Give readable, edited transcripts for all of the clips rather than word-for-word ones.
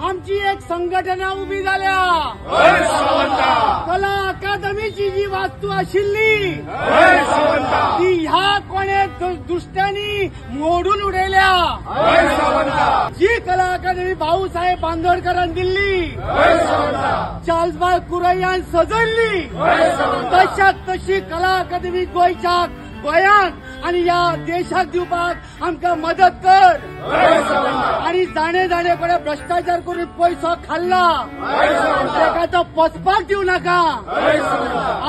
आमची एक संघटना उभी झाल्या. कला अकादमीची जी वास्तू आशिल्ली ती ह्या कोणे दुष्ट्यांनी मोडून उडयल्या. जी कला अकादमी भाऊसाहेब बांदोडकरांनी दिल्ली, चार्ल्सबाग कुरैयान सजवली, तशात तशी कला अकादमी गोंयांत आणि या देशाक दिवपाक आमकां मदत कर. आणि जाणे जाणे कडे भ्रष्टाचार करून पैसो खाल्ला ताका तो पचपाक दिवं नाका.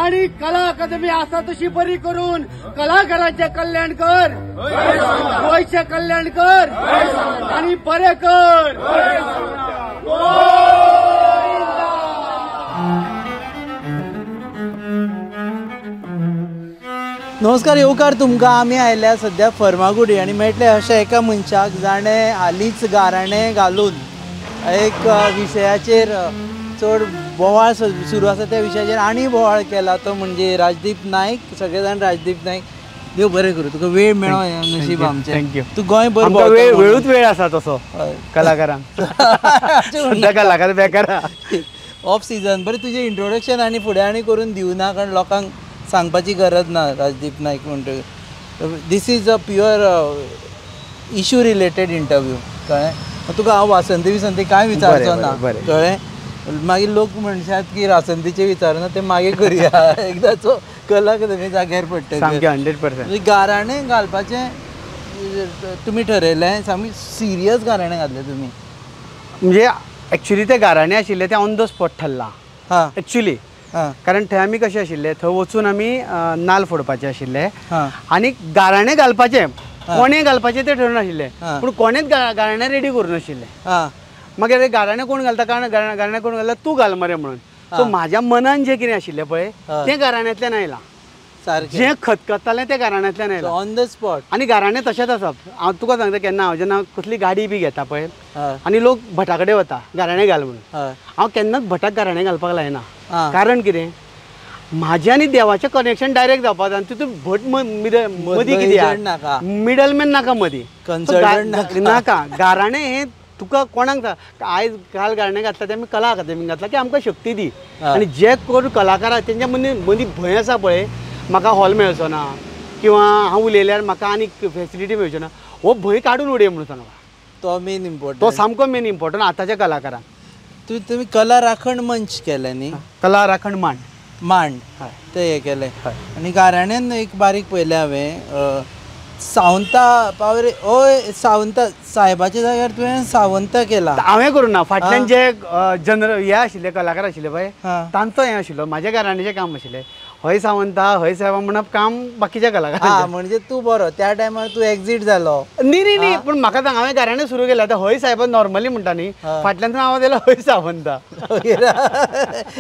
आणि कला अकादमी आसा तशी बरी करून कलाकारांचे कल्याण कर, गोंयचे कल्याण कर आणि बरें कर. नमस्कार, येवकार तुमकां. आमी आयल्या सद्या फर्मागुडी आणि मेळटले अशा एका मनशाक जाणें हालींच गाराणें घालून एक विशयाचेर चड बोवाळ सुरू आसा त्या विशयाचेर आनी बोवाळ केला तो म्हणजे राजदीप नायक. सगळे जाण राजदीप नायक. देव बरें करूं, तुका वेळ मेळ्ळो नशीब आमचें. थँक्यू. तू गोंय बरें वेळूच वेळ आसा तसो कलाकारांक. सद्या कलाकार बेकार ऑफ सिजन. बरें, तुजें इंट्रोडक्शन आनी फुडें आनी करून दिवना, कारण लोकांक सांगपाची गरज ना. राजदीप नायक म्हणटकीर this is a pure issue related interview. कळ्ळें. तुका हांव वासंती विसंती कांय विचारचो ना. कळ्ळें. मागीर लोक म्हणशात की वासंतीचे विचारना, ते मागीर करुया. एकदाचो कला अकादमी जाग्यार पडटा. 100%. गाराणें घालपाचें तुमी ठरयलें. सामकी सिरियस गाराणें घातलें तुमी. म्हणजे एक्चुली ते गाराणें आशिल्ले ते ऑन द स्पॉट ठरला. हां, एक्चुली कारण थंय आमी कशें आशिल्ले, थंय वचून आमी नाल्ल फोडपाचे आशिल्ले आनी गाराणें घालपाचें कोणे घालपाचें तें ठरवून आशिल्लें. पूण कोणेच गाराणें रेडी करून नाशिल्लें. मागीर गाराणें कोण घालता, कारण गाराणें कोण घालता, तूं घाल मरे म्हणून. सो म्हाज्या मनान जें कितें आशिल्लें पळय तें गाराण्यांतल्यान आयलां. जें खतखतालें तें गाराण्यांतल्यान आयलां ऑन द स्पॉट. आनी गाराणें तशेंच आसा. हांव तुका सांगता, केन्ना हांव जेन्ना कसली गाडी बी घेता पळय आनी लोक भटा कडेन वता गाराणें घाल म्हणून, हांव केन्नाच भटाक गाराणें घालपाक लायना. कारण कितें, म्हाजें आनी देवाचें कनेक्शन डायरेक्ट जावपाक जाय. तितून भट मदीं कितें नाका, मिडलमॅन नाका मदीं, नाका. गाराणें हें तुका कोणाक आयज काल गाराणें घातला ते आमी कला अकादमीक घातला की आमकां शक्ती दी. आनी जे करून कलाकार तेंच्या मदीं भंय आसा पळय, म्हाका हॉल मेळचो ना किंवा हांव उलयल्यार म्हाका आनी फेसिलिटी मेळच्यो ना, हो भंय काडून उडय म्हणून सांगला. तो मेन इम्पॉर्टंट. तो सामको मेन इम्पॉर्टंट आतांच्या कलाकारांक. तुमी कला राखण मंच केले न्ही. कला राखण मांड हय ते हे केले. आनी गाराण्यान एक बारीक पयलें हांवें सावंता पावरे. ओय सावंता साहेबाच्या जाग्यार तुवें सावंत केला. हांवें करूं ना. फाटल्यान जे जनरल हे आशिल्ले कलाकार आशिल्ले पळय तांचो हें आशिल्लो, म्हाज्या गाराण्याचें काम आशिल्लें. हय सावंता हय साहेबा म्हणप काम बाकीच्या कलाकारांचें. म्हणजे तूं बरो त्या टायमार तूं एक्झीट जालो. न्ही पूण म्हाका सांग, हांवें गाराणें सुरू केलें. आतां हय साहेब नॉर्मली म्हणटा न्ही, फाटल्यान आवाज येयलो हय सावंता.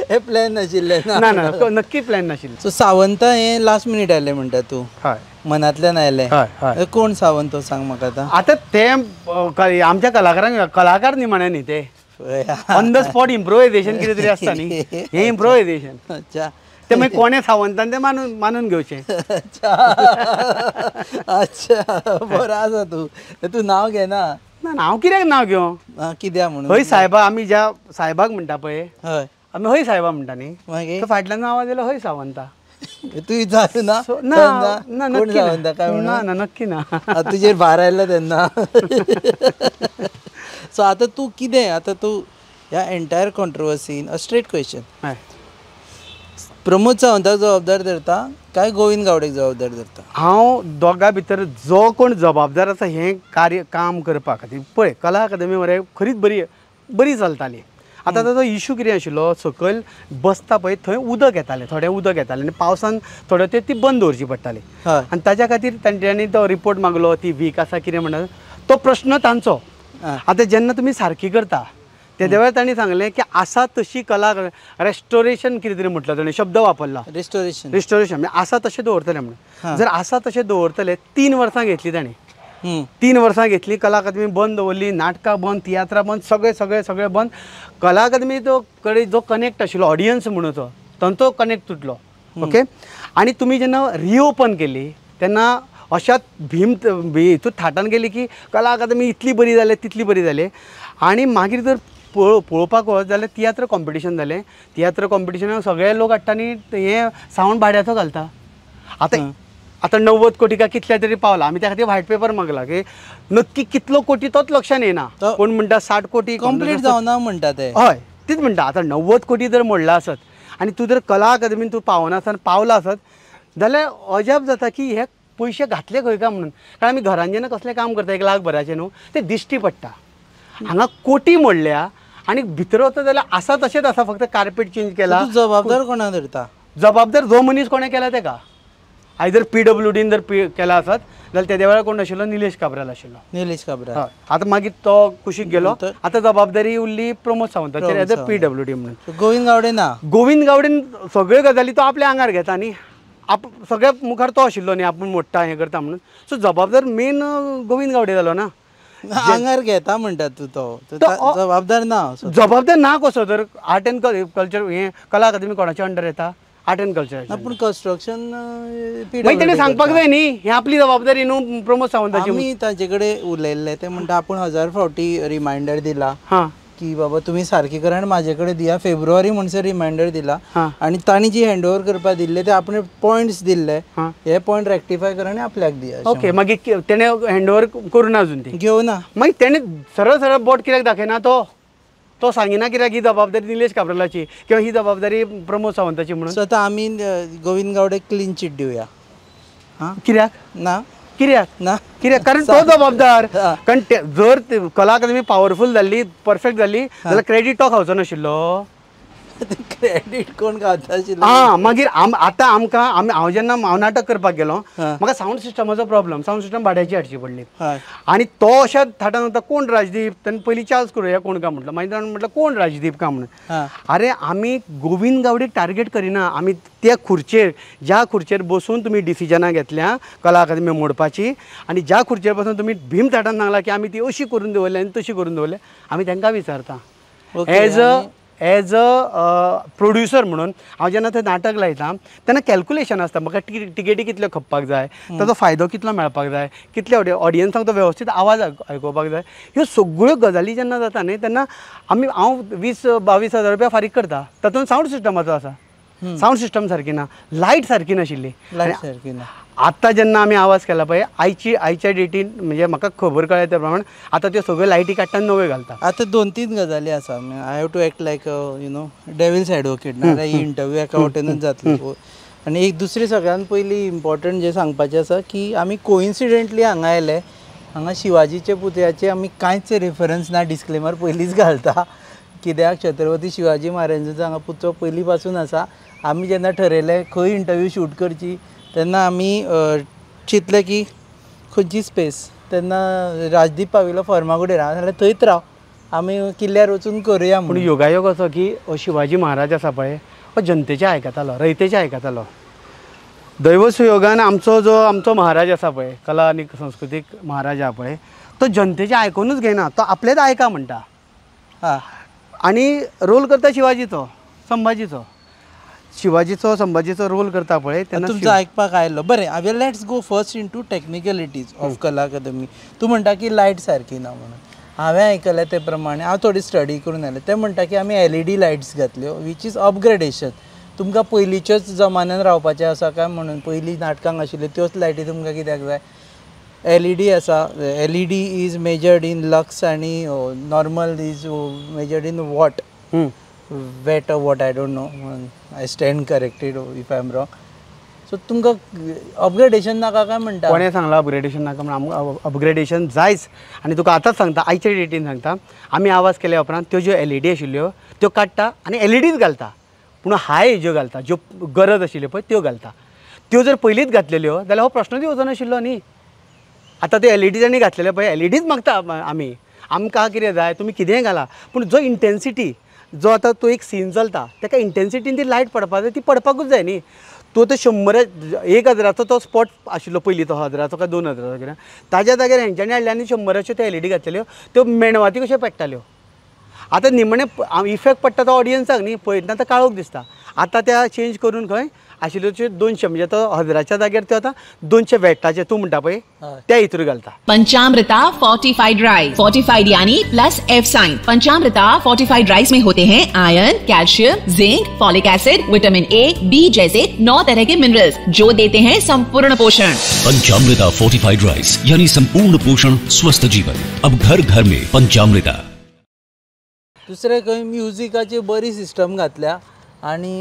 हे प्लॅन नाशिल्लें. ना ना, नक्की प्लॅन नाशिल्लें. सो सावंता हें लास्ट मिनीट आयलें म्हणटा तूं. हय, मनांतल्यान आयलें. कोण सावंत तो सांग म्हाका आतां. आतां ते आमच्या कलाकारांक कलाकार न्ही म्हणे न्ही ते ऑन द स्पॉट इम्प्रोवायझेशन कितें तरी आसता न्ही, हें इम्प्रोवायझेशन. अच्छा. ते मागीर कोणे सावंतान ते मानून घेवचें. अच्छा, बरो आसा तूं नांव घेना. ना हांव कित्याक नांव घेवं, कित्याक म्हणून. हय साहेबा आमी ज्या साहेबाक म्हणटा पळय, हय आमी हय साहेबा म्हणटा न्ही, मागीर फाटल्यान आवाज येयलो हय सावंता. तूं विचारू ना. ना ना, नक्की ना. तुजेर भार आयलो तेन्ना. सो आतां तूं कितें, आतां तूं ह्या एंटायर कॉन्ट्रोवर्सीन स्ट्रेट क्वेश्चन, प्रमोद सावंताक जबाबदार धरता काय गोविंद गावडेक जबाबदार धरता? हांव दोगां भितर जो कोण जबाबदार आसा हें काम करपा खातीर पळय कला अकादमी मरे खरीच बरी चलताली. आतां ताचो इश्यू कितें आशिल्लो, सकयल बसता पळय थंय उदक येतालें, थोडें उदक येतालें आनी पावसान थोड्यो ती बंद दवरची पडटाली. आनी ताच्या खातीर तांच्यांनी तो रिपोर्ट मागलो, ती वीक आसा कितें म्हणटा तो प्रश्न तांचो. आतां जेन्ना तुमी सारकी करता तेद्या वेळार तांणी सांगलें की आसा तशी कला रेस्टोरेशन कितें तरी म्हटलं, ताणें शब्द वापरला रेस्टोरेशन म्हणजे आसा तशें दवरतलें म्हणून. जर आसा तशें दवरतले 3 वर्सां घेतली ताणें. 3 वर्सां घेतली. कला अकादमी बंद दवरली, नाटकां बंद, तियात्रां बंद, सगळें बंद. कला अकादमी तो कडेन जो कनेक्ट आशिल्लो ऑडियन्स म्हणून तो कनेक्ट तुटलो. ओके. आनी तुमी जेन्ना रिओपन केली तेन्ना अशात हितून थाटान गेली की कला अकादमी इतली बरी जाली तितली बरी जाली. आनी मागीर जर पळोवपाक वच जाल्यार तियात्र कॉम्पिटिशन जालें. तियात्र कॉम्पिटिशनाक सगळे लोक हाडटा आनी हे सावंड भाड्याचो घालता. आतां 90 कोटी काय कितल्या तरी पावला. आमी त्या खातीर व्हायट पेपर मागला की नक्की कितलो कोटी तोच लक्षांत येना. कोण म्हणटा 60 कोटी कंप्लीट जावना म्हणटा ते. हय तीच म्हणटा. आतां 90 कोटी जर मोडला आसत आनी तूं जर कला अकादमीन तूं पावनासतना पावला आसत जाल्यार अजाप जाता की हे पयशे घातले खंय काय म्हणून. कारण आमी घरान जेन्ना कसलें काम करता 1 लाख भराचें न्हू तें दिश्टी पडटा. हांगा कोटी मोडल्या आनी भितर वता जाल्यार आसा तशेंच आसा, फक्त कार्पेट चेंज केला. जबाबदार कोणा धरता? जबाबदार जो मनीस कोणें केला तेका. आयदर PWDन जर केला आसत जाल्यार तेद्या वेळार कोण आशिल्लो? निलेश काब्राल आशिल्लो. निलेश काब्राल. हय. आतां मागीर तो कुशीक गेलो. आतां जबाबदारी उरली प्रमोद सावंताचेर एज अ PWD म्हणून. गोविंद गावडे ना. गोविंद गावडेन सगळ्यो गजाली तो आपल्या आंगार घेता न्ही. सगळ्या मुखार तो आशिल्लो न्ही आपूण मोडटा हें करता म्हणून. सो जबाबदार मेन गोविंद गावडे जालो ना. आंगार घेता म्हणटा तूं तो जबाबदार ना. जबाबदार ना कसो? तर आर्ट एंड कल्चर हें कला अकादमी कोणाच्या अंडर येता? Art end culture. पूण कन्स्ट्रक्शन मागीर तेणें सांगपाक जाय न्ही ही आपली जबाबदारी न्हू प्रमोद सावंताची. आमी ताचे कडेन उलयल्ले ते म्हणटा आपूण 1000 फावटी रिमांयडर दिला हां की बाबा तुम्ही सारकी करा आनी म्हाजे कडेन दिया. फेब्रुवारी म्हणसर रिमांयडर दिला आनी तांणी जी हँडओवर करपाक दिल्ले ते आपण पॉयंट्स दिल्ले हे पॉयंट रेक्टिफाय करा आनी आपल्याक दिया. ओके. मागीर तेणें हँडओवर करूं ना अजून ती घेवना. मागीर तेणें सरळ सरळ बोट कित्याक दाखयना? तो सांगिना कित्याक ही जबाबदारी निलेश काब्रालाची किंवा ही जबाबदारी प्रमोद सावंताची म्हणून. सो आतां आमी गोविंद गावडे क्लीन चीट दिवया. कित्याक ना? कित्याक ना कित्याक? कारण तो जबाबदार. कारण जर कला अकादमी पावरफूल जाल्ली परफेक्ट जाल्ली जाल्यार क्रेडीट तो खावचो नाशिल्लो. क्रेडीट कोण गावता आशिल्लो? मागीर आतां आमकां हांव जेन्ना हांव नाटक करपाक गेलो म्हाका सावंड सिस्टमाचो प्रॉब्लम. सावंड सिस्टम भाड्याची हाडची पडली आनी तो अशा थाटान वता कोण राजदीप. तेन्ना पयलीं चार्ज करूया कोण काय म्हटलं. मागीर म्हटलं कोण राजदीप काय म्हणून. अरे आमी गोविंद गावडेक टार्गेट करिना. आमी त्या खुर्चेर ज्या खुर्चेर बसून तुमी डिसिजनां घेतल्या कला अकादमी मोडपाची आनी ज्या खुर्चेर बसून तुमी भीम थाटान सांगला की आमी ती अशी करून दवरल्या आनी तशी करून दवरल्या आमी तांकां विचारता. एज अ प्रोड्युसर म्हणून हांव जेन्ना थंय नाटक लायता तेन्ना कॅल्कुलेशन आसता. म्हाका टिकेटी कितल्यो खपपाक जाय, ताचो फायदो कितलो मेळपाक जाय, कितले ऑडियन्सांक तो वेवस्थीत आवाज आयकोपाक जाय, ह्यो सगळ्यो गजाली जेन्ना जाता न्ही तेन्ना हांव 20-22 हजार रुपया फारीक करता. तातूंत सावंड सिस्टमाचो आसा. सावंड सिस्टम सारकी ना, लायट सारकी नाशिल्ली. आतां जेन्ना आमी आवाज केला पळय आयच्या डेटीन म्हणजे म्हाका खबर कळ्ळ्या त्या प्रमाण आतां त्यो सगळ्यो लायटी काडटा नव्यो घालता. आतां 2-3 गजाली आसा. I have to act like devil's advocate ना. ही इंटरव्यू एका वटेनूच जातली. आनी एक दुसरी सगळ्यान पयली इम्पॉर्टंट जें सांगपाचें आसा की आमी कोइन्सिडेंटली हांगा आयले. हांगा शिवाजीचे पुतळ्याचे आमी कांयच रेफरन्स ना. डिस्क्लेमर पयलींच घालता कित्याक छत्रपती शिवाजी महाराजांचो हांगा पुतळो पयलीं पासून आसा. आमी जेन्ना ठरयलें खंय इंटरव्यू शूट करची तेन्ना आमी चिंतलें की खंयची स्पेस. तेन्ना राजदीप पाविल्लो फर्मागुडीर जाल्यार थंयच राव आमी किल्ल्यार वचून करुया. पूण योगायोग असो की शिवाजी महाराज आसा पळय हो जनतेचें आयकतालो, रयतेचें आयकतालो. दैवसुयोगान आमचो महाराज आसा पळय कला आनी संस्कृतीक महाराज आहा पळय तो जनतेचें आयकूनच घेयना. तो आपलेच आयका म्हणटा आनी रोल करता शिवाजीचो संभाजीचो रोल करता पळय तेन्ना तुमचो आयकपाक आयलो. बरें हांवें let's go first into technicalities of कला अकादमी. तूं म्हणटा की लायट सारकी ना म्हणून. हांवें आयकलें ते प्रमाणे हांव थोडी स्टडी करून आयलें. ते म्हणटा की आमी LED लायट्स घातल्यो वीच इज अपग्रेडेशन. तुमकां पयलींच्याच जमान्यान रावपाचें आसा काय म्हणून पयलीं नाटकांक आशिल्ल्यो त्योच लायटी तुमकां कित्याक जाय. LED आसा. LED is measured in lux आनी normal is measured in watt. Wait watt I don't know. I stand corrected if I am wrong. So तुमकां अपग्रेडेशन नाका काय म्हणटा. कोणें सांगलां अपग्रेडेशन नाका म्हणून. अपग्रेडेशन जायच. आनी तुका आतांच सांगता आयच्या डेटीन सांगता आमी आवाज केल्या उपरांत त्यो ज्यो LED आशिल्ल्यो त्यो काडटा आनी LEDच घालता. पूण हाय ज्यो घालता ज्यो गरज आशिल्ल्यो पळय त्यो घालता. त्यो जर पयलींच घातलेल्यो जाल्यार हो प्रश्नच येवचो नाशिल्लो न्ही. आतां त्यो LEDजांनी घातलेल्यो पळय LEDच मागता आमी. आमकां कितें जाय तुमी कितेंय घाला पूण जो इंटेन्सिटी जो आतां तो एक सीन चलता ताका इंटेन्सिटीन ती लायट पडपाक जाय ती पडपाकूच जाय न्ही. तो 100,000 तो स्पॉट आशिल्लो पयलीं तो 1000 काय 2000 कितें ताज्या जाग्यार हेंच्यांनी हाडल्या आनी 100 त्यो LED घातलेल्यो त्यो मेणवाती कश्यो पेट्टाल्यो. आतां निमणें इफेक्ट पडटा तो ऑडियन्साक न्ही पळयतना तो काळोख दिसता. आतां त्या चेंज करून खंय आशिल्ल्यो त्यो 200 म्हणजे तो 1000च्या जाग्यार त्यो आतां 200 वॅटाचे तूं म्हणटा पळय त्या हितूर घालता. पंचामृता फोर्टिफाइड राइस, फोर्टिफाइड यानी plus F sign. Panchamrita fortified rice में होते हैं iron, calcium, zinc, folic acid, vitamin A, B जैसे 9 तरह के मिनरल्स जो देते हैं संपूर्ण पोषण. पंचामृता फोर्टिफाइड राइस यानी संपूर्ण पोषण स्वस्थ जीवन. अब घर घर में पंचामृता. दुसरे खंय म्युजिकाची बरी सिस्टम घातल्या आनी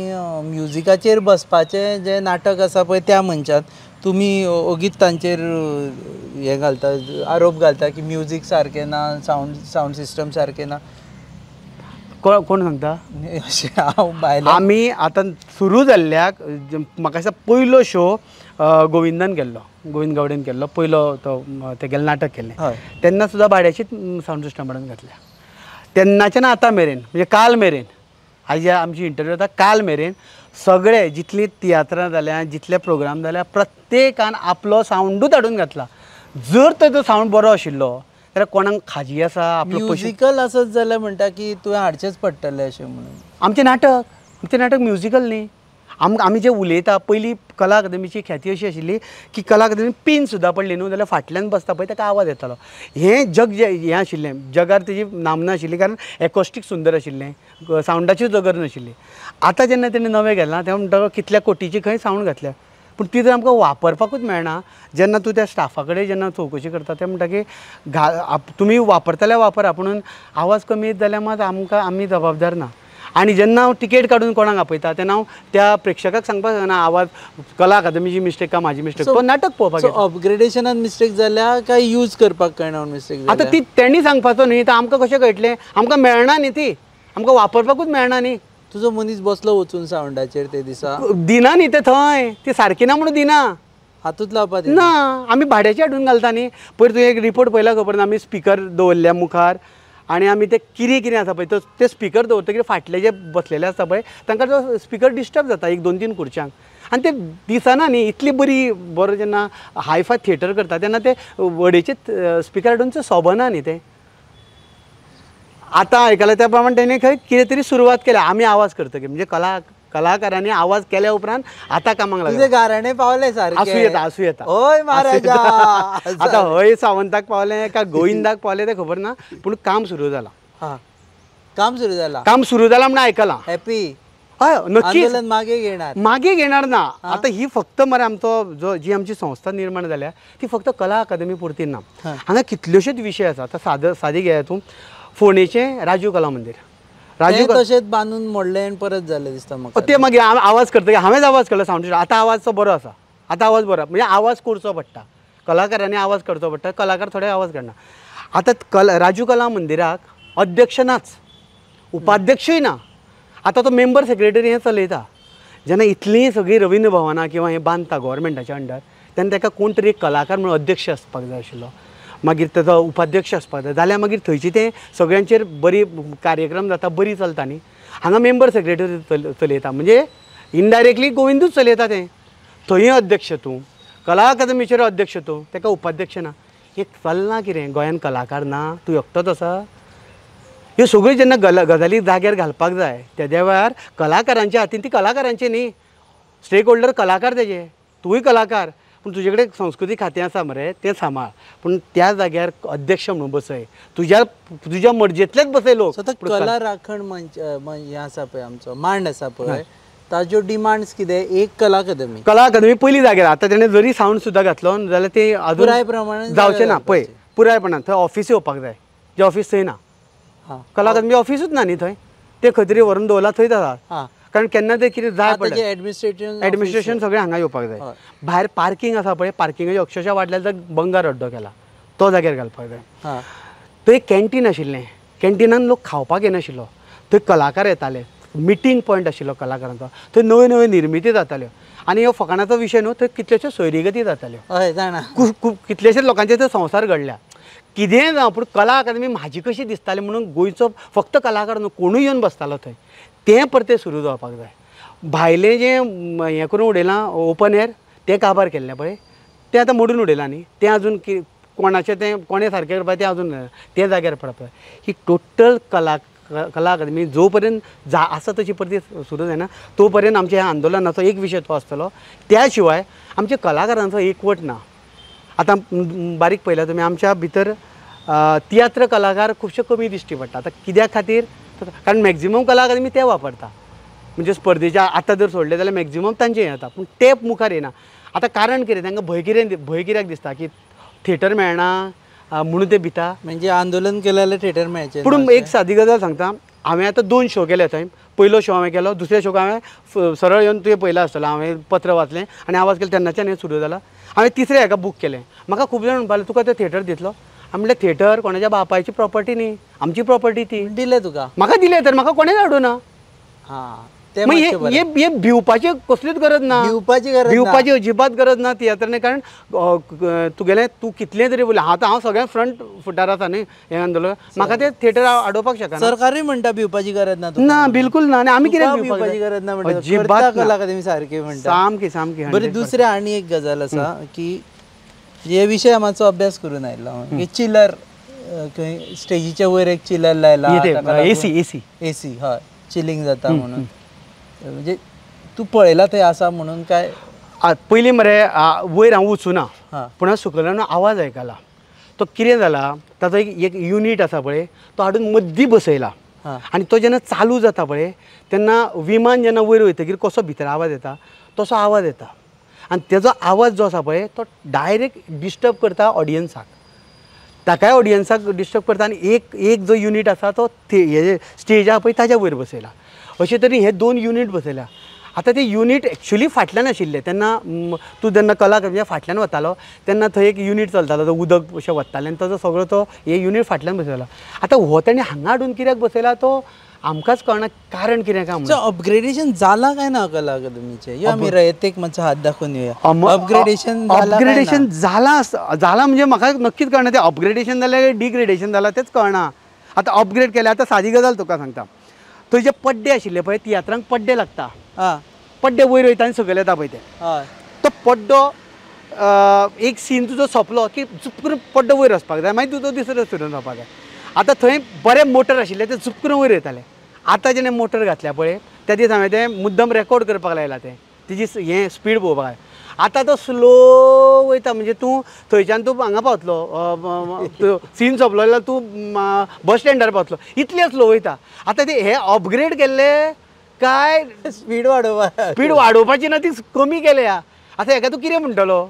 म्युजिकाचेर बसपाचें जें नाटक आसा पळय त्या मनशान तुमी ओगीच तांचेर हें घालता, आरोप घालता की म्युजीक सारकें ना, सावंड सिस्टम सारकें ना. कोण सांगता? अशें हांव भायल्यान आमी आतां सुरू जाल्ल्याक म्हाका दिसता पयलो शो गोविंदान केल्लो, गोविंद गावडेन केल्लो पयलो तो तेगेलें नाटक केल्लें. तेन्ना सुद्दां भाड्याचीच सावंड सिस्टम हाडून घातल्या. तेन्नाच्यान आतां मेरेन म्हणजे काल मेरेन आज आमची इंटरव्यू जाता काल मेरेन सगळे जितली तियात्रां जाल्या जितले प्रोग्राम जाल्या प्रत्येकान आपलो सावंडूच हाडून घातला. जर तो सावंड बरो आशिल्लो जाल्यार कोणाक खाजी आसा आपलो म्युजिकल आसत जाल्यार म्हणटा की तुवें हाडचेंच पडटलें अशें म्हणून. आमचें नाटक म्युजिकल न्ही. आमी जे उलयता पयलीं कला अकादमीची ख्याती अशी आशिल्ली की कला अकादमी पीन सुद्दां पडली न्हू जाल्यार फाटल्यान बसता पळय ताका आवाज येतालो. हें जग हें आशिल्लें जगार तेजी नामना आशिल्ली कारण एकॉस्टीक सुंदर आशिल्लें, सावंडाची जगर नाशिल्ली. आतां जेन्ना तेणें नवें गेलां तेन्ना म्हणटा कितल्या कोटीची खंय सावंड घातल्या पूण ती जर आमकां वापरपाकूच मेळना. जेन्ना तूं त्या स्टाफा कडेन जेन्ना चवकशी करता ते म्हणटा की तुमी वापरतल्या वापरा पूण आवाज कमी येत जाल्यार मात आमी जबाबदार ना. आनी जेन्ना हांव टिकेट काडून कोणाक आपयता तेन्ना हांव त्या प्रेक्षकाक सांगपाक जायना आवाज कला अकादमीची मिस्टेक काय म्हाजी मिस्टेक. तो नाटक पळोवपाक सो अपग्रेडेशनान मिस्टेक जाल्या काय यूज करपाक कळना मिस्टेक जाल्या. आतां ती तेणी सांगपाचो न्ही तर आमकां कशें कळटलें? आमकां मेळना न्ही ती, आमकां वापरपाकूच मेळना न्ही. तुजो मनीस बसलो वचून सावंडाचेर ते दिसा दिना न्ही ते थंय ती सारकी ना म्हणून दिना. हातूंत लावपाक ना आमी भाड्याचे हाडून घालता न्ही. पयर तुवें एक रिपोर्ट पळयला खबर ना आमी स्पिकर दवरल्या मुखार आनी आमी ते कितें आसा पळय ते स्पिकर दवरतकीर फाटले जे बसलेले आसता पळय तांकां तो स्पिकर डिस्टर्ब जाता एक 2-3 खुर्च्यांक आनी ते दिसना न्ही. इतली बरो जेन्ना हायफाय थिएटर करता तेन्ना ते वडेचे स्पिकर हाडून सोबना न्ही ते. आतां आयकलां त्या प्रमाणे तेणें खंय कितें तरी सुरवात केल्या आमी आवाज करतकीर म्हणजे कलाकारांनी आवाज केल्या उपरांत आतां कामाक लागले. तुजे गाराणे पावले सारके आसूं येता ओय महाराजा. आतां हय सावंताक पावलें काय गोविंदाक पावलें तें खबर ना पूण काम सुरू जालां. काम सुरू जालां म्हणून आयकलां. हॅपी. हय नक्कीच मागे घेणार ना. आतां ही फक्त मरे आमचो जी आमची संस्था निर्माण जाल्या ती फक्त कला अकादमी पुरती ना. हांगा कितल्योशेच विशय आसा. आतां सादी घेया तूं फोंडेचें राजीव कला मंदिर तशेंच बांदून मोडलें आनी परत जालें दिसता म्हाका. ते मागीर आवाज करता हांवेंच आवाज केलो सावंड. आतां आवाज तो बरो आसा. आतां आवाज बरो म्हणजे आवाज करचो पडटा. कलाकारांनी आवाज करचो पडटा. कलाकार थोडे आवाज करना. आतां राजीव कला मंदिराक अध्यक्ष नाच, उपाध्यक्षय ना. आतां तो मेंबर सेक्रेटरी हें चलयता. जेन्ना इतलीं सगळीं रवींद्र भवनां किंवा हें बांदता गव्हर्मेंटाच्या अंडर तेन्ना ताका कोण तरी एक कलाकार म्हणून अध्यक्ष आसपाक जाय आशिल्लो. मागीर ताचो उपाध्यक्ष आसपाक जाय जाल्यार मागीर थंयची तें सगळ्यांचेर बरी कार्यक्रम जाता बरी चलता न्ही. हांगा मेंबर सेक्रेटरी चलयता म्हणजे इनडायरेक्टली गोविंदूच चलयता तें. थंय अध्यक्ष तूं, कला अकादमीचेर अध्यक्ष तूं, ताका उपाध्यक्ष ना. हें चलना कितें? गोंयान कलाकार ना? तूं एकटोच आसा? ह्यो सगळ्यो जेन्ना गजाली जाग्यार घालपाक जाय तेद्या वेळार कलाकारांच्या हातीन ती कलाकारांची न्ही. स्टेक होल्डर कलाकार तेजे, तूंय कलाकार पूण तुजे कडेन संस्कृती खातें आसा मरे तें सांबाळ. पूण त्या जाग्यार अध्यक्ष म्हणून बसय. तुज्या मर्जेंतलेच बसय लोक. कला राखण मंच हें आसा पळय आमचो मांड आसा पळय ताज्यो डिमांड्स कितें? एक कला अकादमी पयली जाग्यार. आतां तेणें जरी सावंड सुद्दां घातलो जाल्यार ते पुराय प्रमाणान जावचें ना. पळय पुरायपणान थंय ऑफिसूय येवपाक जाय. जे ऑफिस थंय ना. कला अकादमी ऑफिसूच ना न्ही थंय. ते खंय तरी व्हरून दवरला थंय जाता. कारण केन्ना ते कितें जाय पडलें एडमिनिस्ट्रेशन सगळें हांगा येवपाक जाय. भायर पार्किंग आसा पळय पार्किंगाचे अक्षरशः वाडल्या तर बंगार अड्डो केला तो जाग्यार घालपाक जाय. थंय कॅन्टीन आशिल्लें. कॅन्टिनान लोक खावपाक येनाशिल्लो. थंय कलाकार येताले. मिटींग पॉयंट आशिल्लो कलाकारांचो. थंय नव्यो नव्यो निर्मिती जाताल्यो. आनी ह्यो फकाणाचो विशय न्हू. थंय कितल्योश्योच सोयरीगती जाताल्यो. हय जाणा. कितलेशेच लोकांचे थंय संवसार घडल्या. कितेंय जावं पूण कला अकादमी म्हाजी कशी दिसताली म्हणून गोंयचो फक्त कलाकार न्हू कोणूय येवन बसतालो थंय. तें परतें सुरू जावपाक जाय. भायलें जें हें करून उडयलां ओपन एअर तें काबार केल्लें पळय तें आतां मोडून उडयलां न्ही. तें आजून कोणाचें तें कोणें सारकें करपाक तें आजून त्या जाग्यार पडप. ही टोटल कला अकादमी जो पर्यंत आसा तशी परती सुरू जायना तो पर्यंत आमच्या ह्या आंदोलनाचो एक विशय तो आसतलो. त्या शिवाय आमच्या कलाकारांचो एकवट ना. आतां बारीक पळयल्यार तुमी आमच्या भितर तियात्र कलाकार खुबशे कमी दिश्टी पडटा. आतां कित्या खातीर कारण मॅक्झिमम कला अकादमी ते वापरता. म्हणजे स्पर्धेच्या आतां जर सोडले जाल्यार मॅक्झिमम तांचें हें जाता पूण ते मुखार येना. आतां कारण कितें तांकां भंय कित्याक दिसता की थिएटर मेळना म्हणून ते भिता. म्हणजे आंदोलन केलें जाल्यार थिएटर मेळचें. पूण एक सादी गजाल सांगता. हांवें आतां 2 शो केले थंय. पयलो शो हांवें केलो, दुसऱ्या शोक हांवें सरळ येवन तुवें पयला आसतलो हांवें पत्र वाचलें आनी आवाज केलो तेन्नाच्यान हें सुरू जाला. हांवें तिसऱ्या हाका बूक केलें. म्हाका खूब जाण म्हणपाक तुका तो थिएटर दितलो. हांवें म्हणलें थिएटर कोणाच्या बापायची प्रॉपर्टी न्ही, आमची प्रॉपर्टी ती. दिलें तुका? म्हाका दिलें तर म्हाका कोणें हाडूना. हां ते हे भिवपाची कसलीच गरज ना. भिवपाची अजिबात गरज ना तियात्रांनी. कारण तुगेलें तूं कितलें तरी बोल आतां हांव सगळ्यां फ्रंट फुटार आसा न्ही हें आंदोलन. म्हाका ते थिएटर आडोवपाक शकना. सरकारूय म्हणटा भिवपाची गरज ना. ना बिलकुल ना. आनी आमी कित्याक भिवपाची गरज ना म्हणटा. अजिबात कला अकादमी सारकी म्हणटा. सामकी सामकी. बरें दुसरें आनी एक गजाल आसा की हे विशय मातसो अभ्यास करून आयिल्लो की चिलर स्टेजीच्या वयर एक चिलर लायला. एसी हय चिलिंग जाता म्हणून. म्हणजे तू पळयला थंय आसा म्हणून काय? पयलीं मरे वयर हांव वचूना पूण सकयल्यान आवाज आयकला. तो कितें जाला ताचो एक युनीट आसा पळय तो हाडून मद्दी बसयला आनी तो जेन्ना चालू जाता पळय तेन्ना विमान जेन्ना वयर वयतकीर कसो भितर आवाज येता तसो आवाज येता. आनी तेजो आवाज जो आसा पळय तो डायरेक्ट डिस्टर्ब करता ऑडियन्साक. ताकाय ऑडियन्साक डिस्टर्ब करता आनी एक जो युनीट आसा तो हे स्टेज आहा पळय ताच्या वयर बसयला. अशे तरेन हे 2 युनीट बसयल्या. आतां ते युनीट एक्चुली फाटल्यान आशिल्ले तेन्ना तूं जेन्ना कला अकादमीच्या फाटल्यान वतालो तेन्ना थंय एक युनीट चलतालो तो उदक अशें वतालें आनी ताजो सगळो तो हे युनीट फाटल्यान बसयला. आतां हो ताणें हांगा हाडून कित्याक बसयला तो आमकांच कळना कारण कितें काय म्हणून. अपग्रेडेशन जाला काय ना कला अकादमीचें? आमी रयतेक मातसो हात दाखोवन येवया. अपग्रेडेशन जाला म्हणजे म्हाका नक्कीच कळना तें अपग्रेडेशन जालें काय डिग्रेडेशन जालां तेंच कळना. आतां अपग्रेड केलें. आतां सादी गजाल तुका सांगता. थंय जे पड्डे आशिल्ले पळय तियात्रांक पड्डे लागता. पड्डे वयर वयता आनी सकयल येता पळय ते. तो पड्डो एक सीन तुजो सोंपलो की झुप करून पड्डो वयर वचपाक जाय मागीर तुजो दुसरो सुरू जावपाक जाय. आतां थंय बरे मोटर आशिल्ले ते झुप करून वयर येताले. आतां जेन्ना मोटर घातल्या पळय त्या दीस हांवें तें मुद्दम रेकॉर्ड करपाक लायला तें तेजी हें स्पीड पळोवपाक जाय. आतां तो स्लो वयता म्हणजे तूं थंयच्यान तूं हांगा पावतलो सीन सोंपलो जाल्यार तूं बस स्टँडार पावतलो इतलें स्लो वयता. आतां ते हे अपग्रेड केल्ले काय स्पीड वाडोवपाची ना ती कमी केल्या. आतां हेका तूं कितें म्हणटलो?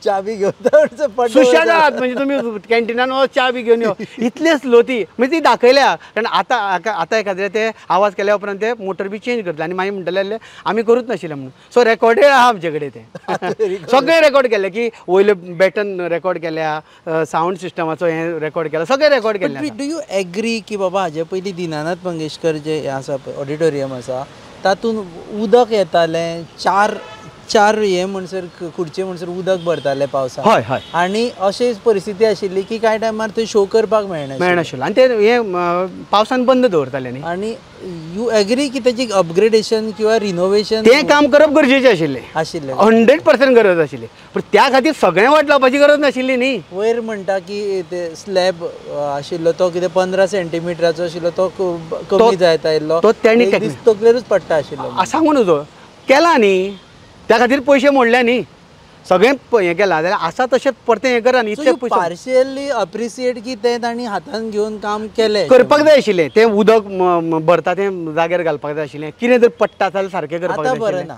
चाबी घेवन सुशेगाद म्हणजे तुमी कॅन्टिनान च्या बी घेवन यो इतले स्लो ती म्हणजे ती दाखयल्या. कारण आतां एखाद्या ते आवाज केल्या उपरांत ते मोटर बी चेंज करतले आनी मागीर म्हणटले आमी करूच नाशिल्ले म्हणून. सो रेकॉर्डेड आहा आमचे कडेन ते सगळे रेकॉर्ड केले की वयले बॅटन रेकॉर्ड केल्या सावंड सिस्टमाचो हें रेकॉर्ड केला सगळे रेकॉर्ड केले. डू यू एग्री की बाबा हाजे पयलीं दिनानाथ मंगेशकर जे आसा पळय ऑडिटोरियम आसा तातूंत उदक येतालें चार हे म्हणसर खुर्चे म्हणसर उदक भरताले पावसाक. हय हय. आनी अशीच परिस्थिती आशिल्ली की कांय टायमार थंय शो करपाक मेळनाशिल्लो आनी ते हे पावसान बंद दवरताले न्ही. आनी यू एग्री की तेची अपग्रेडेशन किंवा रिनोवेशन तें काम करप गरजेचें आशिल्लें 100% गरज आशिल्ली. पूण त्या खातीर सगळें वाट लावपाची गरज नाशिल्ली न्ही. वयर म्हणटा की ते स्लॅब आशिल्लो तो कितें 15 सेंटीमिटराचो आशिल्लो तो कमी जायत आयिल्लो तो तेणी तकलेरूच पडटा आशिल्लो. सांगून नजो केला न्ही त्या खातीर पयशे मोडले न्ही सगळें हें केलां जाल्यार आसा तशें परतें हें करा न्ही. इतले पार्शियली अप्रिसिएट की तें तांणी हातान घेवन काम केलें. करपाक जाय आशिल्लें तें उदक भरता तें जाग्यार घालपाक जाय आशिल्लें. कितें जर पडटा जाल्यार सारकें करपाक जाय आशिल्लें.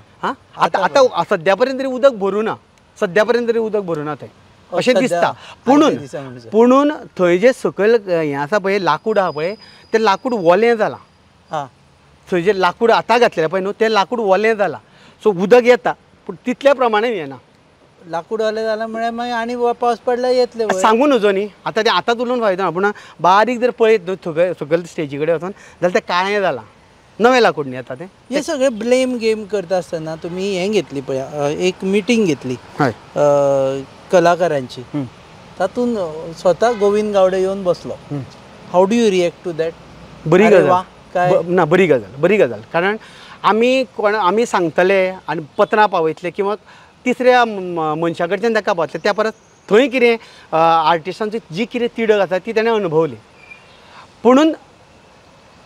आतां सद्या पर्यंत तरी उदक भरुना थंय अशें दिसता. पुणून थंय जे सकयल हें आसा पळय लाकूड आहा पळय तें लाकूड वलें जालां. थंय जे लाकूड आतां घातलेलें पळय न्हू तें लाकूड वलें जालां. सो उदक येता पूण तितल्या प्रमाणें येना. लाकूड वलें जालां म्हळ्यार मागीर आनी पावस पडल्यार येतलें. सांगून नजो न्ही आतां तें आतांच उलोवन फायदो ना. पूण बारीक जर पळयत सकयल स्टेजी कडेन वचून जाल्यार तें काळें जालां. नवें लाकूड न्ही आतां तें. हे सगळें ब्लेम गेम करता आसतना तुमी हें घेतली पळय एक मिटींग घेतली कलाकारांची तातूंत स्वता गोविंद गावडे येवन बसलो. How do you react to that? बरी गजाल ना. बरी गजाल कारण आमी सांगतले आनी पत्रां पावयतले किंवा तिसऱ्या मनशा कडच्यान ताका पावतले त्या परस थंय कितें आर्टिस्टांची जी कितें तिडक आसा ती ताणें अनुभवली. पुणून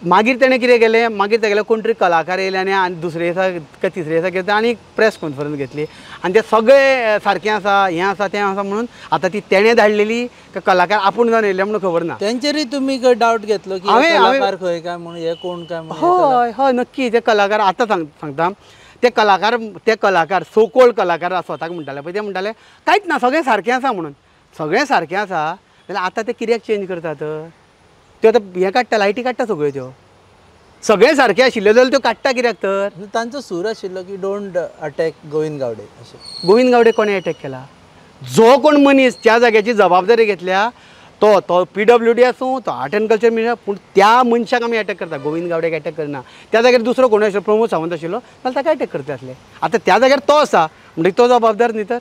मागीर तेणें कितें केलें, मागीर तेगेले कोण तरी कलाकार येयले आनी दुसरे दिसा काय तिसरे दिसा कितें आनी प्रेस कॉन्फरन्स घेतली आनी ते सगळे सारकें आसा, हें आसा तें आसा म्हणून आतां ती तेणें धाडलेली काय कलाकार आपूण जावन येयले म्हणून खबर ना. तेंचेरूय तुमी डावट घेतलो की कलाकार खंय काय म्हणून, हे कोण काय म्हणून? हय हय नक्की. ते कलाकार आतां सांगता ते कलाकार सो कॉल्ड कलाकार स्वताक म्हणटाले पळय, ते म्हणटाले कांयच ना, सगळें सारकें आसा म्हणून. सगळें सारकें आसा जाल्यार आतां ते कित्याक चेंज करतात? त्यो आतां हें काडटा, लायटी काडटा सगळ्यो त्यो. सगळें सारकें आशिल्लें जाल्यार त्यो काडटा कित्याक तर? तांचो सूर आशिल्लो की डोंट अटॅक गोविंद गावडे अशें. गोविंद गावडे कोणें अटॅक केला? जो कोण मनीस त्या जाग्याची जबाबदारी घेतल्या तो PWD आसूं, तो आर्ट एंड कल्चर मिनिस्टर, पूण त्या मनशाक आमी अटॅक करता, गोविंद गावडेक अटॅक करना. त्या जाग्यार दुसरो कोण आशिल्लो, प्रमोद सावंत आशिल्लो जाल्यार ताका अटॅक करता आसले. आतां त्या जाग्यार तो आसा म्हणजे तो जबाबदार न्ही तर?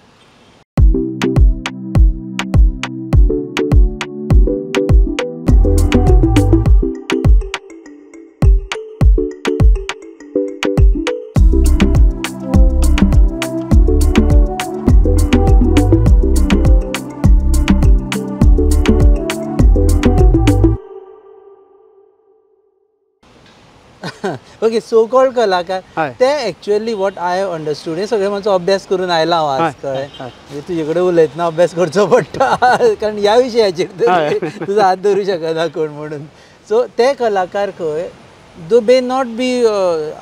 ओके, सो कॉल्ड कलाकार हय. ते actually what I have understood, हे सगळे मातसो अभ्यास करून आयला हांव आज, कळ्ळें? म्हणजे तुजे कडेन उलयतना अभ्यास करचो पडटा कारण ह्या विशयाचेर तुजो हात धरूं शकना कोण म्हणून. सो ते कलाकार खंय दो मे नॉट बी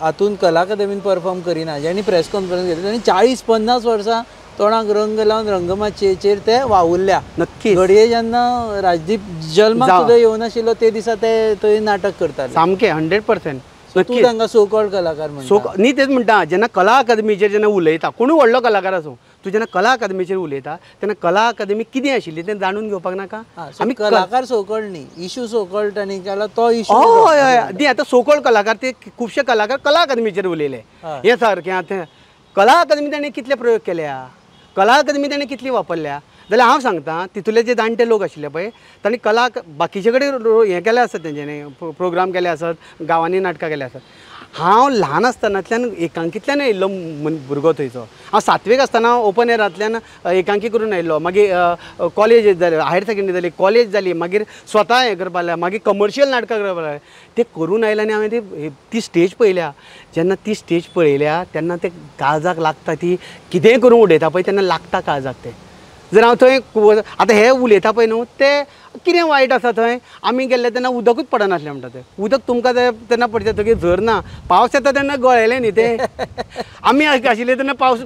हातून कला अकादमीन परफॉर्म करिना, जेणी प्रेस कॉन्फरन्स घेतली तांणी 40-50 वर्सां तोंडाक रंग लावन रंगमाचयेचेर ते वावुरल्या. नक्की. घडये जेन्ना राजदीप जल्माक सुद्दां येवं नाशिल्लो ते दिसा ते थंय नाटक करताले. सामकें 100%. तूं तांकां सो कॉल्ड कलाकार म्हणटा. न्ही तेच म्हणटा, जेन्ना कला अकादमीचेर जेन्ना उलयता, कोणूय व्हडलो कलाकार आसूं, तूं जेन्ना कला अकादमीचेर उलयता तेन्ना कला अकादमी कितें आशिल्ली तें जाणून घेवपाक नाका. आमी कलाकार सो कॉल्ड न्ही, इशू सो कॉल्ड तांणी केला तो इशू. हय हय न्ही, आतां सो कॉल्ड कलाकार ते खुबशे कलाकार कला अकादमीचेर उलयले. हें सारकें. आतां कला अकादमी ताणें कितले प्रयोग केल्या, कला अकादमी ताणें कितली वापरल्या जाल्यार हांव सांगता, तितूंतले जे जाणटे लोक आशिल्ले पळय तांणी कला बाकीचे कडेन हें केलें आसत, तेंच्यांनी प्रोग्राम केले आसत, गांवांनी नाटकां केले आसत. हांव ल्हान आसतनातल्यान एकांकींतल्यान येयल्लो भुरगो थंयचो. हांव 7वेक आसतना ओपन एरांतल्यान एकांकी करून आयिल्लो, मागीर कॉलेज जाली, हायर सेकंडरी जाली, कॉलेज जाली, मागीर स्वता हें करपाक लागलें, मागीर कमर्शियल नाटकां करपाक लागलें. ते करून आयलें आनी हांवें ती स्टेज पळयल्या. जेन्ना ती स्टेज पळयल्या तेन्ना ते काळजाक लागता, ती कितेंय करून उडयता पळय तेन्ना लागता काळजाक ते. जर हांव थंय आतां हे उलयता पळय न्हू, ते कितें वायट आसा थंय, आमी गेल्ले तेन्ना उदकूच पडनासलें म्हणटा ते. उदक तुमकां तेन्ना पडटा थंय झर ना, पावस येता तेन्ना गळयले न्ही ते. आमी आशिल्ले तेन्ना पावस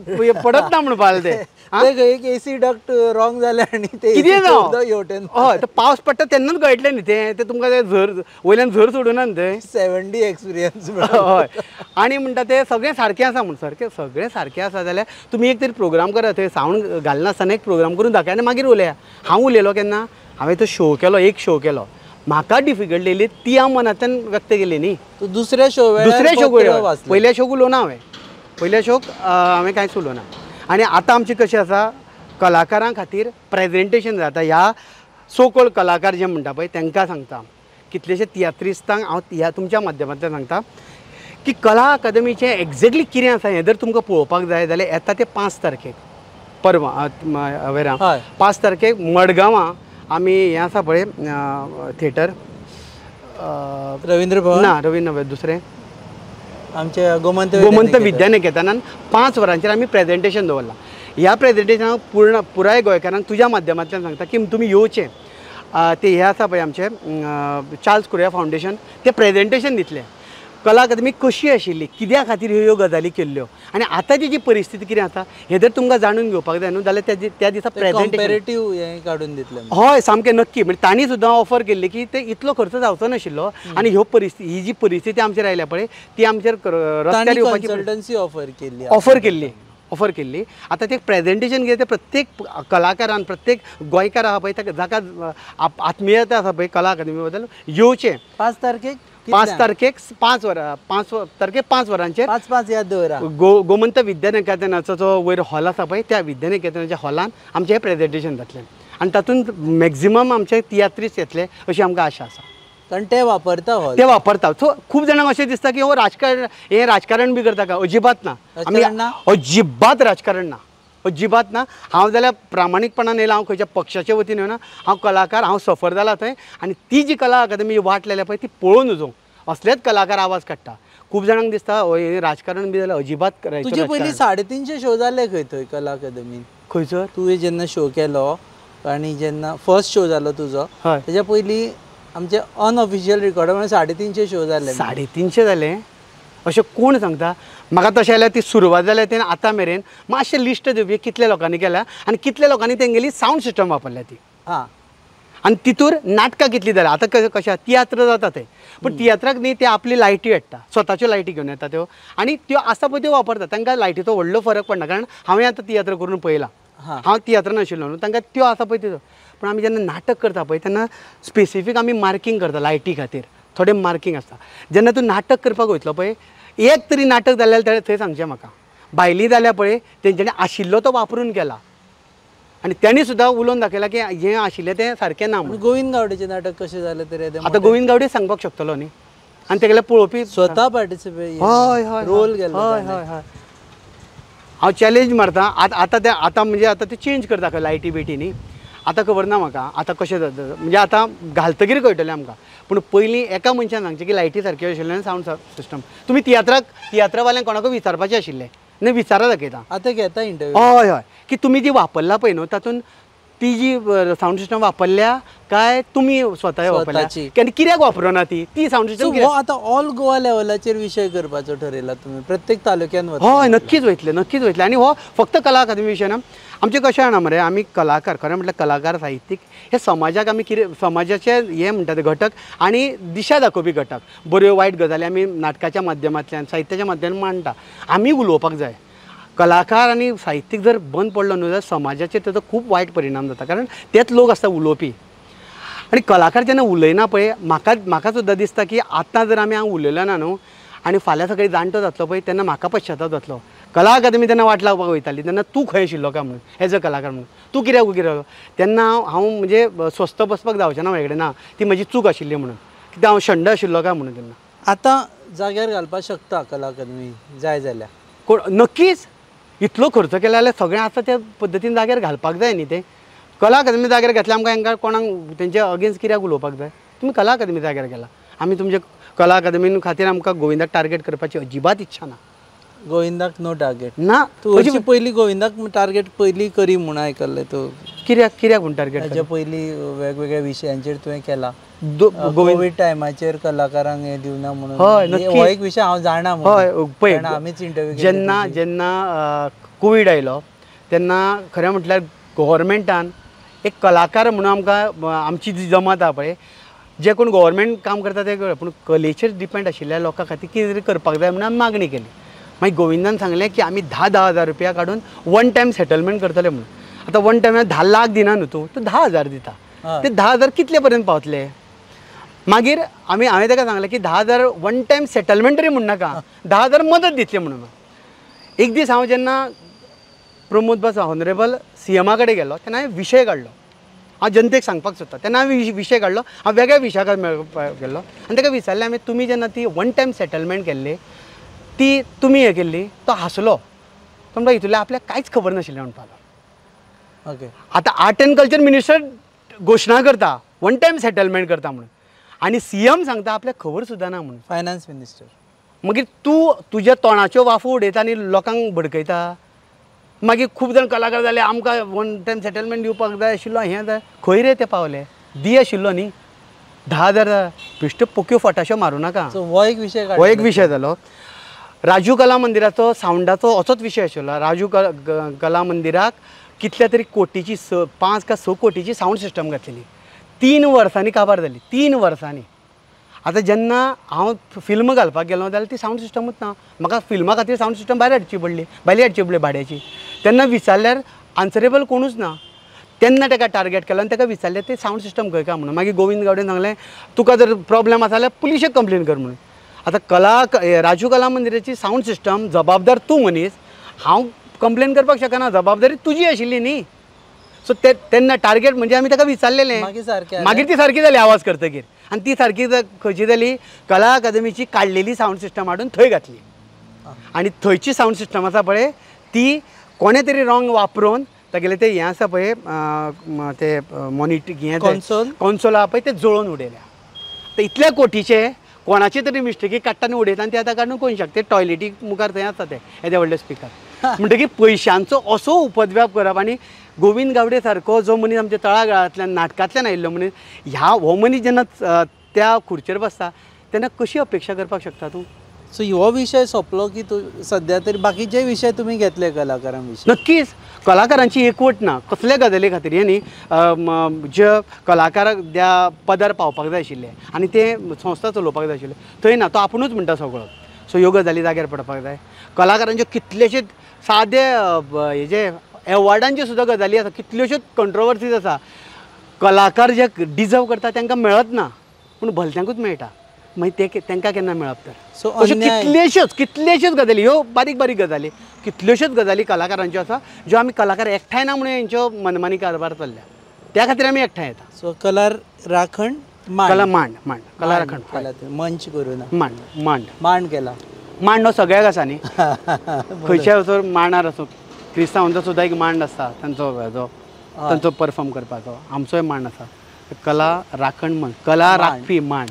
पडत ना म्हणून पावले ते. एक एसी डक्ट रॉंग जाले आनी ते कितें जावं हेवटेन. हय, तो पावस पडटा तेन्नाच गळयतले न्ही ते तुमकां ते झर वयल्यान झर सोडूना न्ही थंय. 70 एक्सपिरियन्स. हय. आनी म्हणटा ते सगळें सारकें आसा म्हणून. सगळें सारकें आसा जाल्यार तुमी एक तरी प्रोग्राम करा, थंय सावंड घालनासतना एक प्रोग्राम करून दाखया आनी मागीर उलया. हांव उलयलो केन्ना, हांवें तो शो केलो, एक शो केलो, म्हाका डिफिकल्ट येयली ती हांव मनांतल्यान व्यक्त केली न्ही. दुसऱ्या शो पयल्या शोक उलोवना हांवें, पयल्या शोक हांवें कांयच उलोवना. आनी आतां आमचें कशें आसा, कलाकारां खातीर प्रेजेंटेशन जाता. ह्या सो कॉल्ड कलाकार जे म्हणटा पळय तांकां सांगता, कितलेशे तियात्रिस्तांक हांव ह्या तुमच्या माध्यमांतल्यान सांगता की कला अकादमीचें एक्झॅक्टली कितें आसा हें जर तुमकां पळोवपाक जाय जाल्यार येता ते 5 तारखेक परवा वेरा 5 तारखेक मडगांवां आमी हें आसा पळय थिएटर रवींद्र भवन ना, रवींद्र भवन दुसरें आमचे गोमंत विद्यानिकेतनान 5 वरांचेर आमी प्रेजेंटेशन दवरलां. ह्या प्रेजेंटेशनाक पुराय गोंयकारांक तुज्या माध्यमांतल्यान सांगता की तुमी येवचें. ते हे आसा पळय आमचें चार्ल्स कुरिया फावंडेशन, ते प्रेजेंटेशन दितले. कला अकादमी कशी आशिल्ली, कित्या खातीर ह्यो गजाली केल्ल्यो आनी आतांची जी परिस्थिती कितें आसा हें जर तुमकां जाणून घेवपाक जाय न्हू जाल्यार त्या दिसा कंपॅरेटिव्ह हें काडून दितले. हय, सामकें नक्की. म्हणजे तांणी सुद्दां ऑफर केल्ली की ते इतलो खर्च जावचो नाशिल्लो आनी ह्यो परिस्थिती, ही जी परिस्थिती आमचेर आयल्या पळय ती आमचेर रस्त्यार येवपाची कन्सल्टन्सी ऑफर केल्ली. आतां ते प्रेजेंटेशन घेता प्रत्येक कलाकारान, प्रत्येक गोंयकार आहा पळय जाका आत्मीयता आसा पळय कला अकादमी बद्दल येवचें. 5 तारखेक 5 तारखेक 5 वरांचेर 5 याद दवरा. गोमंत विद्यानिकेतनाचो जो वयर हॉल आसा पळय त्या विद्यानिकेतनाच्या हॉलान आमचें हें प्रेजेंटेशन जातलें आनी तातूंत मॅक्झिमम आमचे तियात्रीस्ट येतले अशी आमकां आशा आसा. कारण ते वापरता हॉल, ते वापरता. सो खूब जाणांक अशें दिसता की हो राजकारण बी करता का? अजिबात ना. अजिबात राजकारण ना, अजिबात ना. हांव जाल्यार प्रामाणीकपणान येयला, हांव खंयच्या पक्षाच्या वतीन येवना. हांव कलाकार, हांव सफर जाला थंय आनी ती जी कला अकादमी वाट लायल्या पळय ती पळोवन वचूं असलेच कलाकार आवाज काडटा. खूब जाणांक दिसता राजकारण बी जाल्यार अजिबात करायचं. तुजे पयलीं 350 शो जाले खंय थंय कला अकादमीन? खंयसर तुवें जेन्ना शो केलो आनी जेन्ना फर्स्ट शो जालो तुजो तेज्या पयलीं आमचे अनऑफिशियल रिकॉर्ड म्हळ्यार 350 शो जाले. 350 जाले अशें कोण सांगता? म्हाका तशें जाल्यार ती सुरवात जाल्या तेन्ना आतां मेरेन मातशें लिस्ट दिवया कितल्या लोकांनी केल्या आनी कितल्या लोकांनी तेंगेली सावंड सिस्टम वापरल्या ती. हां. आनी तितूर नाटकां कितलीं जाल्यां. आतां कशें तियात्र जाता ते पूण तियात्राक न्ही ते आपली लायटी हाडटा, स्वताच्यो लायटी घेवन येता त्यो आनी त्यो आसा पळय त्यो वापरता. तांकां लायटीचो व्हडलो फरक पडना कारण हांवें आतां तियात्र करून पळयलां. हांव तियात्र नाशिल्लो न्हू तांकां त्यो आसा पळय त्यो. पूण आमी जेन्ना नाटक करता पळय तेन्ना स्पेसिफीक आमी मार्कींग करता लायटी खातीर. थोडें मार्कींग आसता. जेन्ना तूं नाटक करपाक वयतलो पळय एक तरी नाटक जाल्यार थंय सांगचें म्हाका. भायलीं जाल्यार पळय तेंच्यांनी आशिल्लो तो वापरून केला आनी तेणी सुद्दां उलोवन दाखयलां की हें आशिल्लें तें सारकें ना म्हणून. गोविंद गावडेचें नाटक कशें जालें तरी आतां गोविंद गावडे सांगपाक शकतलो न्ही आनी तेगेले पळोवपी स्वता पार्टिसिपेट हय हय रोल केलो. हय हय हय. हांव चॅलेंज मारता आतां म्हणजे आतां ते चेंज करता खंय लायटी बिटी न्ही. आतां खबर ना म्हाका आतां कशें जाता म्हणजे आतां घालतकीर कळटलें आमकां. पूण पयलीं एका मनशान सांगचें की लायटी सारक्यो आशिल्ल्यो सावंड सिस्टम. तुमी तियात्रावाल्यांक कोणाकूय विचारपाचें आशिल्लें न्ही विचारा दाखयता. आतां घेता इंटरव्यू. हय हय की तुमी जी वापरला पळय न्हू तातूंत ती जी सावंड सिस्टम वापरल्या काय तुमी स्वता वापरल्या आनी कित्याक वापरना ती सावंड सिस्टम. आतां ऑल गोवा लेवलाचेर विशय करपाचो ठरयला तुमी प्रत्येक तालुक्यान? हय नक्कीच वयतले आनी हो फक्त कला अकादमी विशय ना. आमचें कशें जाणा मरे आमी कलाकार खरें म्हटल्यार कलाकार साहित्यीक हे समाजाक आमी कितें समाजाचे हे म्हणटा ते घटक आनी दिशा दाखोवपी घटक. बऱ्यो वायट गजाली आमी नाटकाच्या माध्यमांतल्यान साहित्याच्या माध्यमांतल्यान मांडटा. आमी उलोवपाक जाय. कलाकार आनी साहित्यीक जर बंद पडलो न्हू जाल्यार समाजाचेर ताचो खूब वायट परिणाम जाता कारण तेच लोक आसता उलोवपी. आनी कलाकार जेन्ना उलयना पळय म्हाका सुद्दां दिसता की आतां जर आमी हांव उलयलो ना न्हू आनी फाल्यां सकाळीं जाणटो जातलो पळय तेन्ना म्हाका पश्चाताप जातलो. कला अकादमी तेन्ना वाट लावपाक वयताली तेन्ना तूं खंय आशिल्लो काय म्हणून एज अ कलाकार म्हणून तूं कित्याक तेन्ना हांव म्हणजे स्वस्थ बसपाक जावचें ना म्हाजे कडेन ना ती म्हजी चूक आशिल्ली म्हणून कित्याक हांव शंड आशिल्लो काय म्हणून. तेन्ना आतां जाग्यार घालपाक शकता कला अकादमी जाय जाल्यार? कोण नक्कीच इतलो खर्च केला जाल्यार सगळें आसा त्या पद्दतीन जाग्यार घालपाक जाय न्ही. ते कला अकादमी जाग्यार घेतल्या आमकां हांकां कोणाक तेंच्या अगेन्स्ट कित्याक उलोवपाक जाय? तुमी कला अकादमी जाग्यार गेला. आमी तुमचे कला अकादमी खातीर आमकां गोविंदाक टार्गेट करपाची अजिबात इच्छा ना. गोविंदाक नो टार्गेट ना. तूं हरशीं पयलीं गोविंदाक टार्गेट पयलीं करी म्हूण आयकल्लें तूं. कित्याक म्हूण टार्गेट? हाच्या पयलीं वेगवेगळ्या विशयांचेर तुवें केला. कोवीड टायमाचेर कलाकारांक हें दिवना म्हणून. हय हो एक विशय हांव जाणा म्हणून. हय आमीच इंटरव्यू जेन्ना कोवीड आयलो तेन्ना खरें म्हटल्यार गव्हर्मेंटान एक कलाकार म्हणून आमकां आमची जी जमात आहा पळय जे कोण गव्हर्मेंट काम करता ते पूण कलेचेर डिपेंड आशिल्ल्या लोकां खातीर कितें तरी करपाक जाय म्हणून आमी मागणी केली. मागीर गोविंदान सांगलें की आमी 10,000 रुपया काडून वन टायम सेटलमेंट करतले म्हणून. आतां वन टायम 10 लाख दिना न्हू तूं 10,000 दिता. ते 10,000 कितले पर्यंत पावतले? मागीर हांवें ताका सांगलें की 10,000 वन टायम सेटलमेंट तरी म्हूण नाका 10,000 मदत दितले म्हणून. एक दीस हांव जेन्ना प्रमोद बस ऑनरेबल CMा कडेन गेलो तेन्ना हांवें विशय काडलो. हांव जनतेक सांगपाक सोदता तेन्ना हांवें विशय काडलो. हांव वेगळ्या विशयाक गेल्लो आनी ताका विचारलें हांवें तुमी जेन्ना ती वन टायम सेटलमेंट केल्ली ती तुमी हें केल्ली. तो हांसलो. तो म्हणटा हितूंतलें आपल्याक कांयच खबर नाशिल्लें म्हणपाक. ओके. आतां आर्ट एंड कल्चर मिनिस्टर घोशणा करता वन टायम सेटलमेंट करता म्हणून आनी CM सांगता आपल्याक खबर सुद्दां ना म्हणून. Finance minister. मागीर तूं तुज्या तोंडाच्यो वाफो उडयता आनी लोकांक भडकयता. मागीर खूब जाण कलाकार जाले आमकां वन टायम सेटलमेंट दिवपाक जाय आशिल्लो हें जाय खंय रे ते पावले दी आशिल्लो न्ही 10,000 बिश्ट पोक्यो फटाश्यो मारूं नाका. हो एक विशय. हो एक विशय जालो. राजू कला मंदिराचो सावंडाचो असोच विशय आशिल्लो. राजू कला मंदिराक कितल्या तरी कोटीची 5 का 6 कोटीची सावंड सिस्टम घातलेली. 3 वर्सांनी काबार जाली. 3 वर्सांनी. आतां जेन्ना हांव फिल्म घालपाक गेलो जाल्यार ती सावंड सिस्टमूच ना. म्हाका फिल्मा खातीर सावंड सिस्टम भायर हाडची पडली भाड्याची. तेन्ना विचारल्यार आन्सरेबल कोणूच ना. तेन्ना ताका टार्गेट केलो आनी ताका विचारलें ते सावंड सिस्टम खंय काय म्हणून. मागीर गोविंद गावडेन सांगलें तुका जर प्रॉब्लेम आसा जाल्यार पुलिशेक कंप्लेन कर म्हणून. आतां राजू कला मंदिराची सावंड सिस्टम जबाबदार तूं मनीस. हांव कंप्लेन करपाक शकना. जबाबदारी तुजी आशिल्ली न्ही. सो तेन्ना टार्गेट म्हणजे आमी ताका विचारलेलें. मागीर ती सारकी जाली आवाज करतकीर. आनी ती सारकी खंयची जाली कला अकादमीची काडलेली सावंड सिस्टम हाडून थंय घातली. आनी थंयची सावंड सिस्टम आसा पळय ती कोणे तरी रॉंग वापरून तागेलें तें हें आसा पळय ते मॉनिटर हें कॉन्सोल आहा पळय तें जळोवन उडयल्या. तर इतल्या कोटीचे कोणाचे तरी मिस्टेकी काडटा आनी उडयता आनी ते आतां काडून कोण शकता ते टॉयलेटीक मुखार थंय आसता ते येदे व्हडले स्पिकर म्हणटकीर पयशांचो असो उपद्व्याप करप आनी गोविंद गावडे सारको जो मनीस आमच्या तळागाळांतल्यान नाटकांतल्यान आयिल्लो मनीस हो मनीस जेन्ना त्या खुर्चेर बसता तेन्ना कशी अपेक्षा करपाक शकता तूं? सो हो विषय सोंपलो की तूं सध्या तरी बाकीचे विशय तुम्ही घेतले कलाकारां विशीं? नक्कीच कलाकारांची एकवट ना कसले गजाली खातीर हे न्ही जे कलाकाराक त्या पदार पावपाक जाय आशिल्ले आनी ते संस्था चलोवपाक जाय आशिल्ले थंय ना तो आपुणूच म्हणटा सगळो. सो ह्यो गजाली जाग्यार पडपाक जाय. कलाकारांचे कितलेशेच सादे हेजे एवॉर्डांचे सुद्दां गजाली आसा कितल्योश्योच कंट्रोवर्सीज आसा कलाकार जे डिजर्व करता तांकां मेळत ना पूण भलत्यांकूच मेळटा मागीर ते तांकां केन्ना मेळप तर? सो कितलेश्योच गजाली ह्यो बारीक बारीक गजाली कितल्योश्योच गजाली कलाकारांच्यो आसा ज्यो आमी कलाकार एकठांय ना म्हणून हेंच्यो मनमानी कारभार चल्ल्या त्या खातीर आमी एकठांय येता. सो कला राखण कला मांड कला राखण मंच करू ना मांड केला मांड हो सगळ्याक आसा न्ही खंयच्याय वचोर मांडार आसूं क्रिस्तांवांचो सुद्दां एक मांड आसता तांचो परफॉर्म करपाचो आमचोय मांड आसा कला राखण म्हण कला राखपी मांड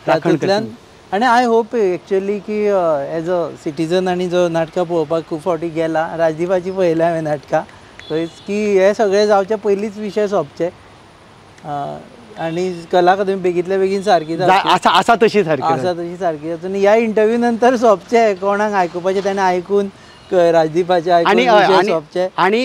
तातूंतल्यान. आनी आय होप एक्चुअली की एज अ सिटीजन आनी जो नाटकां पळोवपाक खूब फावटी गेला राजदीपाची पळयल्या हांवें नाटकां थंयच की हे सगळे जावचे पयलींच विशय सोंपचे आनी कला अकादमी बेगींतल्या बेगीन सारकी आसा तशी सारकी जातून ह्या इंटरव्यू नंतर सोंपचे कोणाक आयकुपाचें ताणें आयकून राजदीपाचे आनी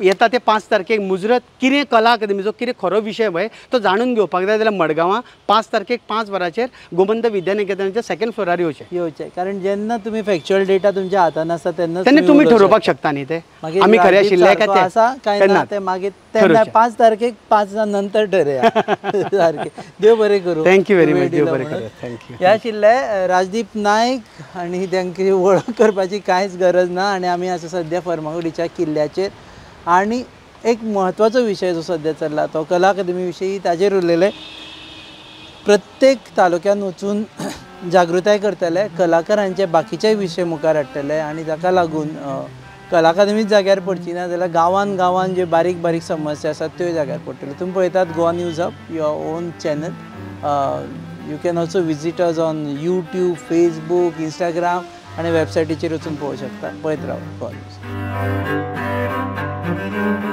येता ते 5 तारखेक मुजरत कितें कला अकादमीचो कितें खरो विशय पळय तो जाणून घेवपाक जाय जाल्यार मडगांवां 5 तारखेक 5 वरांचेर गोमंत विद्यानिकेतनाच्या 2nd फ्लोरार येवचें कारण जेन्ना तुमी फॅक्च्युअल डेटा तुमच्या हातान आसता तेन्ना तुमी ठरोवपाक शकता न्ही ते आमी खरे आशिल्ले काय आसा काय ना ते मागीर तेन्ना 5 तारखेक 5 नंतर ठरया सारकें. देव बरें करूं. Thank you very much. देव बरें करूं. थँक्यू. हे आशिल्ले राजदीप नायक आनी तांची वळख करपाची कांयच गरज ना आनी आमी आसा सद्या फर्मागुडीच्या किल्ल्याचेर आनी एक म्हत्वाचो विशय जो सद्या चल्ला तो कला अकादमी विशयी ताजेर उरलेले. प्रत्येक तालुक्यान वचून जागृताय करतले कलाकारांचे बाकीचे विशय मुखार हाडटले आनी ताका लागून कला अकादमीच जाग्यार पडची ना जाल्यार गांवान गांवान जे बारीक बारीक समस्या आसात त्यो जाग्यार पडटल्यो. तुमी पळयतात Goa news hub your on channel. You can also visit us on YouTube Facebook Instagram आनी वेबसायटीचेर वचून पळोवंक शकता. पळयत राव गोवा न्यूज.